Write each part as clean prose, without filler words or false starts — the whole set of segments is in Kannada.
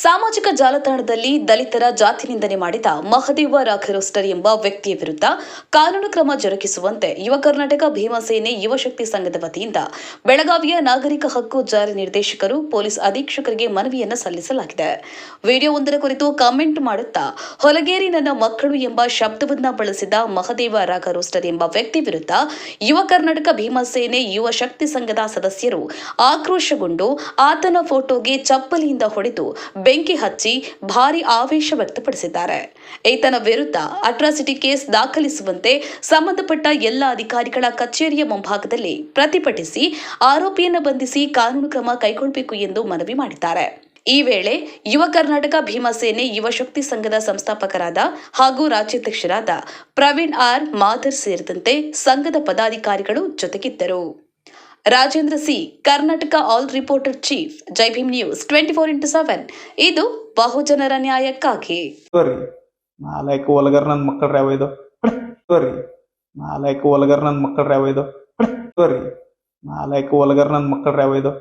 ಸಾಮಾಜಿಕ ಜಾಲತಾಣದಲ್ಲಿ ದಲಿತರ ಜಾತಿ ನಿಂದನೆ ಮಾಡಿದ ಮಹದೇವ ರಾಘರೋಸ್ಟರ್ ಎಂಬ ವ್ಯಕ್ತಿಯ ವಿರುದ್ಧ ಕಾನೂನು ಕ್ರಮ ಜರುಗಿಸುವಂತೆ ಯುವ ಕರ್ನಾಟಕ ಭೀಮಸೇನೆ ಯುವಶಕ್ತಿ ಸಂಘದ ವತಿಯಿಂದ ಬೆಳಗಾವಿಯ ನಾಗರಿಕ ಹಕ್ಕು ಜಾರಿ ನಿರ್ದೇಶಕರು ಪೊಲೀಸ್ ಅಧೀಕ್ಷಕರಿಗೆ ಮನವಿಯನ್ನು ಸಲ್ಲಿಸಲಾಗಿದೆ. ವಿಡಿಯೋವೊಂದರ ಕುರಿತು ಕಾಮೆಂಟ್ ಮಾಡುತ್ತಾ ಹೊಲಗೇರಿ ನನ್ನ ಮಕ್ಕಳು ಎಂಬ ಶಬ್ದವನ್ನ ಬಳಸಿದ ಮಹದೇವ ರಾಘರೋಸ್ಟರ್ ಎಂಬ ವ್ಯಕ್ತಿ ವಿರುದ್ಧ ಯುವ ಕರ್ನಾಟಕ ಭೀಮಸೇನೆ ಯುವ ಶಕ್ತಿ ಸಂಘದ ಸದಸ್ಯರು ಆಕ್ರೋಶಗೊಂಡು ಆತನ ಫೋಟೋಗೆ ಚಪ್ಪಲಿಯಿಂದ ಹೊಡೆದು ಬೆಂಕಿ ಹಚ್ಚಿ ಭಾರಿ ಆವೇಶ ವ್ಯಕ್ತಪಡಿಸಿದ್ದಾರೆ. ಈತನ ವಿರುದ್ಧ ಅಟ್ರಾಸಿಟಿ ಕೇಸ್ ದಾಖಲಿಸುವಂತೆ ಸಂಬಂಧಪಟ್ಟ ಎಲ್ಲ ಅಧಿಕಾರಿಗಳ ಕಚೇರಿಯ ಮುಂಭಾಗದಲ್ಲಿ ಪ್ರತಿಭಟಿಸಿ ಆರೋಪಿಯನ್ನು ಬಂಧಿಸಿ ಕಾನೂನು ಕ್ರಮ ಕೈಗೊಳ್ಳಬೇಕು ಎಂದು ಮನವಿ ಮಾಡಿದ್ದಾರೆ. ಈ ವೇಳೆ ಯುವ ಕರ್ನಾಟಕ ಭೀಮಸೇನೆ ಯುವಶಕ್ತಿ ಸಂಘದ ಸಂಸ್ಥಾಪಕರಾದ ಹಾಗೂ ರಾಜ್ಯಾಧ್ಯಕ್ಷರಾದ ಪ್ರವೀಣ್ ಆರ್ ಮಾಥರ್ ಸೇರಿದಂತೆ ಸಂಘದ ಪದಾಧಿಕಾರಿಗಳು ಜೊತೆಗಿದ್ದರು. Rajendra C, Karnataka all reporter chief, Jai Bhim news 24x7. ಇದು ಬಹುಜನರ ನ್ಯಾಯಕ್ಕಾಗಿ. ನಾಲ್ಕು ಒಲಗರ್ ನನ್ನ ಮಕ್ಕಳ್ರೆ ಯಾವೈದು ನಾಲ್ಕು ಒಲಗರ್ ನನ್ನ ಮಕ್ಕಳ್ರೆ ಯಾವೈದು ನಾಲ್ಕು ಒಲಗರ್ ನನ್ನ ಮಕ್ಕಳ್ರೆ ಯಾವೈದು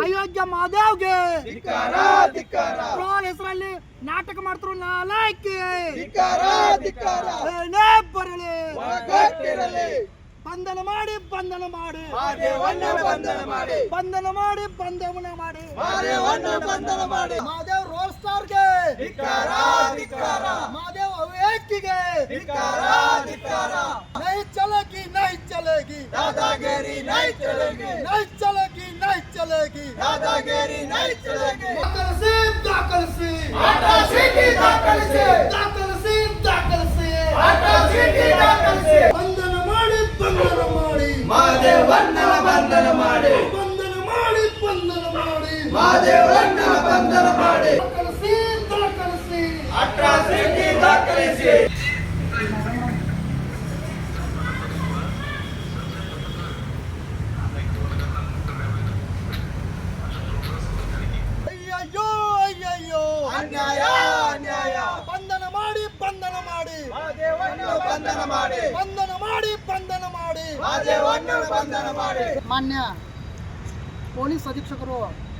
ಅಯೋಗ್ಯ ಮಾದೇವ್ಗೆ ಹೆಸರಲ್ಲಿ ನಾಟಕ ಮಾಡ್ತಾರೆ. ನಾಲ್ಕು ಬರಲಿ ಬಂಧನ ಮಾಡಿ ಬಂಧನ ಮಾಡಿ ಬಂಧನ ಮಾಡಿ ಬಂಧನ ಮಾಡಿ ಮಾದೇವ್ ರೋಲ್ ಸ್ಟಾರ್ಗೆ ಮಾದೇವ್ ಅವ್ಯಕ್ತಿಗೆ ನೈ ಚಲೇಗಿ ನೈ ಚಲೇಗಿ ದಾದಾಗಿರಿ ನೈ ಚಲೇಗಿ ನೈ ಚಲೇಗಿ ನೈ ಚಲೇಗಿ ದಾದಾಗಿರಿ ನೈ ಚಲೇಗಿ ದಾಖಲಿಸಿ ಅಟ್ರಾಸಿಟಿ ದಾಖಲಿಸಿ ದಾಖಲಿಸಿ ದಾಖಲಿಸಿ ಅಟ್ರಾಸಿಟಿ ದಾಖಲಿಸಿ ಬಂಧನ ಮಾಡಿ ಬಂಧನ ಮಾಡಿ ಮಾದೇವಣ್ಣನ ಬಂಧನ ಮಾಡಿ ಬಂಧನ ಮಾಡಿ ಬಂಧನ ಮಾಡಿ ಮಾದೇವಣ್ಣನ ಬಂಧನ ಮಾಡಿ ದಾಖಲಿಸಿ ದಾಖಲಿಸಿ ಅಟ್ರಾಸಿಟಿ ದಾಖಲಿಸಿ. ಅಯ್ಯಯ್ಯೋ ಅಯ್ಯಯ್ಯೋ ಅನ್ಯಾಯ ಅನ್ಯಾಯ ಬಂಧನ ಮಾಡಿ ಬಂಧನ ಮಾಡಿ ಮಾದೇವಣ್ಣನ ಬಂಧನ ಮಾಡಿ ಬಂಧನ ಮಾಡಿ ಬಂಧನ ಮಾಡಿ ಮಾದೇವಣ್ಣನ ಬಂಧನ ಮಾಡಿ. ಮಾನ್ಯ ಪೊಲೀಸ್ ಅಧೀಕ್ಷಕರು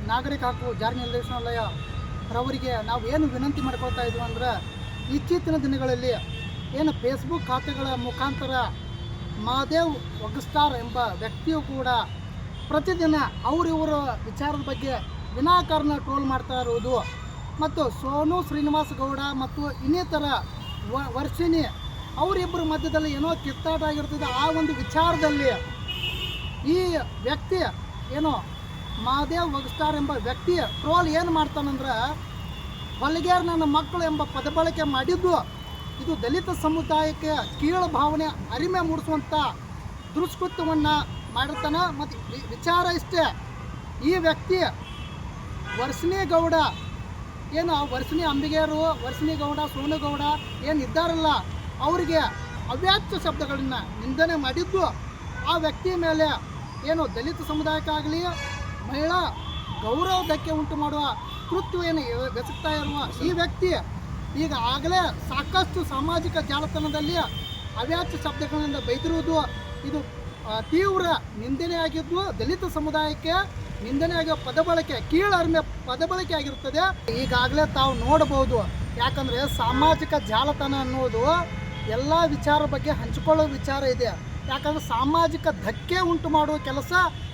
ನಾಗರಿಕ ಹಕ್ಕು ಜಾರಿ ನಿರ್ದೇಶನಾಲಯ ರವರಿಗೆ ನಾವು ಏನು ವಿನಂತಿ ಮಾಡ್ಕೊಳ್ತಾ ಇದ್ವಿ ಅಂದ್ರೆ, ಇತ್ತೀಚಿನ ದಿನಗಳಲ್ಲಿ ಏನು ಫೇಸ್ಬುಕ್ ಖಾತೆಗಳ ಮುಖಾಂತರ ಮಹಾದೇವ್ ವಗ್ಸ್ಟಾರ್ ಎಂಬ ವ್ಯಕ್ತಿಯು ಕೂಡ ಪ್ರತಿದಿನ ಅವರಿವರ ವಿಚಾರದ ಬಗ್ಗೆ ವಿನಾಕಾರಣ ಟ್ರೋಲ್ ಮಾಡ್ತಾ ಇರುವುದು ಮತ್ತು ಸೋನು ಶ್ರೀನಿವಾಸ್ ಗೌಡ ಮತ್ತು ಇನ್ನಿತರ ವರ್ಷಿಣಿ ಅವರಿಬ್ಬರ ಮಧ್ಯದಲ್ಲಿ ಏನೋ ಕಿತ್ತಾಟ ಆಗಿರ್ತದೆ. ಆ ಒಂದು ವಿಚಾರದಲ್ಲಿ ಈ ವ್ಯಕ್ತಿ ಏನೋ ಮಹಾದೇವ್ ವಗ್ಸ್ಟಾರ್ ಎಂಬ ವ್ಯಕ್ತಿ ಟ್ರೋಲ್ ಏನು ಮಾಡ್ತಾನಂದ್ರೆ, ಹೊಲಗೇರ್ ನನ್ನ ಮಕ್ಕಳು ಎಂಬ ಪದಬಳಕೆ ಮಾಡಿದ್ದು ಇದು ದಲಿತ ಸಮುದಾಯಕ್ಕೆ ಕೀಳು ಭಾವನೆ ಅರಿಮೆ ಮೂಡಿಸುವಂಥ ದುಷ್ಕೃತ್ಯವನ್ನು ಮಾಡಿರ್ತಾನೆ. ಮತ್ತು ವಿಚಾರ ಇಷ್ಟೇ, ಈ ವ್ಯಕ್ತಿ ವರ್ಷಿಣಿ ಗೌಡ ಏನು ವರ್ಷಿಣಿ ಅಂಬಿಗೇರು, ವರ್ಷಿಣಿ ಗೌಡ, ಸೋನು ಗೌಡ ಏನು ಇದ್ದಾರಲ್ಲ, ಅವರಿಗೆ ಅವ್ಯಾಚ್ಯ ಶಬ್ದಗಳನ್ನು ನಿಂದನೆ ಮಾಡಿದ್ದು ಆ ವ್ಯಕ್ತಿಯ ಮೇಲೆ ಏನು ದಲಿತ ಸಮುದಾಯಕ್ಕಾಗಲಿ ಮಹಿಳಾ ಗೌರವ ಧಕ್ಕೆ ಉಂಟು ಮಾಡುವ ಕೃತ್ಯವನ್ನು ಬೆಸಗ್ತಾ ಇರುವ ಈ ವ್ಯಕ್ತಿ ಈಗ ಆಗಲೇ ಸಾಕಷ್ಟು ಸಾಮಾಜಿಕ ಜಾಲತಾಣದಲ್ಲಿ ಅವ್ಯಾಚ್ಯ ಶಬ್ದಗಳಿಂದ ಬೈದಿರುವುದು ಇದು ತೀವ್ರ ನಿಂದನೆಯಾಗಿದ್ದು ದಲಿತ ಸಮುದಾಯಕ್ಕೆ ನಿಂದನೆಯಾಗಿರುವ ಪದಬಳಕೆ ಕೀಳರಿಮೆ ಪದಬಳಕೆ ಆಗಿರುತ್ತದೆ. ಈಗಾಗಲೇ ತಾವು ನೋಡಬಹುದು, ಯಾಕಂದರೆ ಸಾಮಾಜಿಕ ಜಾಲತಾಣ ಅನ್ನೋದು ಎಲ್ಲ ವಿಚಾರ ಬಗ್ಗೆ ಹಂಚಿಕೊಳ್ಳೋ ವಿಚಾರ ಇದೆ. ಯಾಕಂದರೆ ಸಾಮಾಜಿಕ ಧಕ್ಕೆ ಉಂಟು ಮಾಡುವ ಕೆಲಸ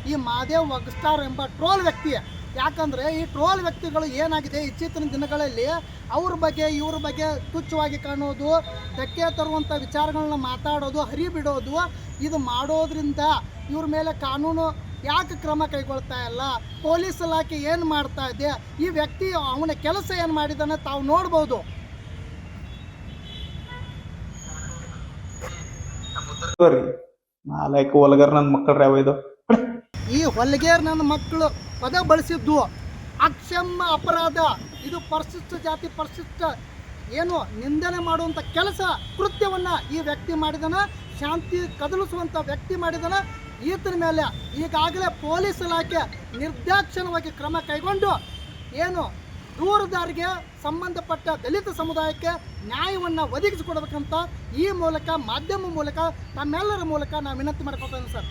ಈ ಮಹಾದೇವ್ ವಗ್ಸ್ಟಾರ್ ಎಂಬ ಟ್ರೋಲ್ ವ್ಯಕ್ತಿ. ಯಾಕಂದರೆ ಈ ಟ್ರೋಲ್ ವ್ಯಕ್ತಿಗಳು ಏನಾಗಿದೆ, ಇತ್ತೀಚಿನ ದಿನಗಳಲ್ಲಿ ಅವ್ರ ಬಗ್ಗೆ ಇವ್ರ ಬಗ್ಗೆ ತುಚ್ಛವಾಗಿ ಕಾಣೋದು, ಧಕ್ಕೆ ತರುವಂಥ ವಿಚಾರಗಳನ್ನ ಮಾತಾಡೋದು, ಹರಿಬಿಡೋದು, ಇದು ಮಾಡೋದ್ರಿಂದ ಇವ್ರ ಮೇಲೆ ಕಾನೂನು ಯಾಕೆ ಕ್ರಮ ಕೈಗೊಳ್ತಾ ಇಲ್ಲ, ಪೊಲೀಸ್ ಇಲಾಖೆ ಏನು ಮಾಡ್ತಾ ಇದೆ, ಈ ವ್ಯಕ್ತಿ ಅವನ ಕೆಲಸ ಏನು ಮಾಡಿದ್ದಾನೆ ತಾವು ನೋಡ್ಬೋದು. ನಾಲ್ಕು ಒಲಗರ್ ನನ್ನ ಮಕ್ಕಳ್ರೆ ಯಾವೈದು ಈ ಹೊಲಗೇರ್ ನನ್ನ ಮಕ್ಕಳು ಪದ ಬಳಸಿದ್ದು ಅಕ್ಷಮ್ಯ ಅಪರಾಧ. ಇದು ಪರಿಶಿಷ್ಟ ಜಾತಿ ಪರಿಶಿಷ್ಟ ಏನು ನಿಂದನೆ ಮಾಡುವಂಥ ಕೆಲಸ ಕೃತ್ಯವನ್ನು ಈ ವ್ಯಕ್ತಿ ಮಾಡಿದಾನ, ಶಾಂತಿ ಕದಲಿಸುವಂಥ ವ್ಯಕ್ತಿ ಮಾಡಿದಾನ. ಈತನ ಮೇಲೆ ಈಗಾಗಲೇ ಪೊಲೀಸ್ ಇಲಾಖೆ ನಿರ್ದಾಕ್ಷಿಣ್ಯವಾಗಿ ಕ್ರಮ ಕೈಗೊಂಡು ಏನು ದೂರುದಾರಿಗೆ ಸಂಬಂಧಪಟ್ಟ ದಲಿತ ಸಮುದಾಯಕ್ಕೆ ನ್ಯಾಯವನ್ನು ಒದಗಿಸಿಕೊಡ್ಬೇಕಂತ ಈ ಮೂಲಕ ಮಾಧ್ಯಮ ಮೂಲಕ ತಮ್ಮೆಲ್ಲರ ಮೂಲಕ ನಾವು ವಿನಂತಿ ಮಾಡ್ಕೊಳ್ತೇವೆ ಸರ್.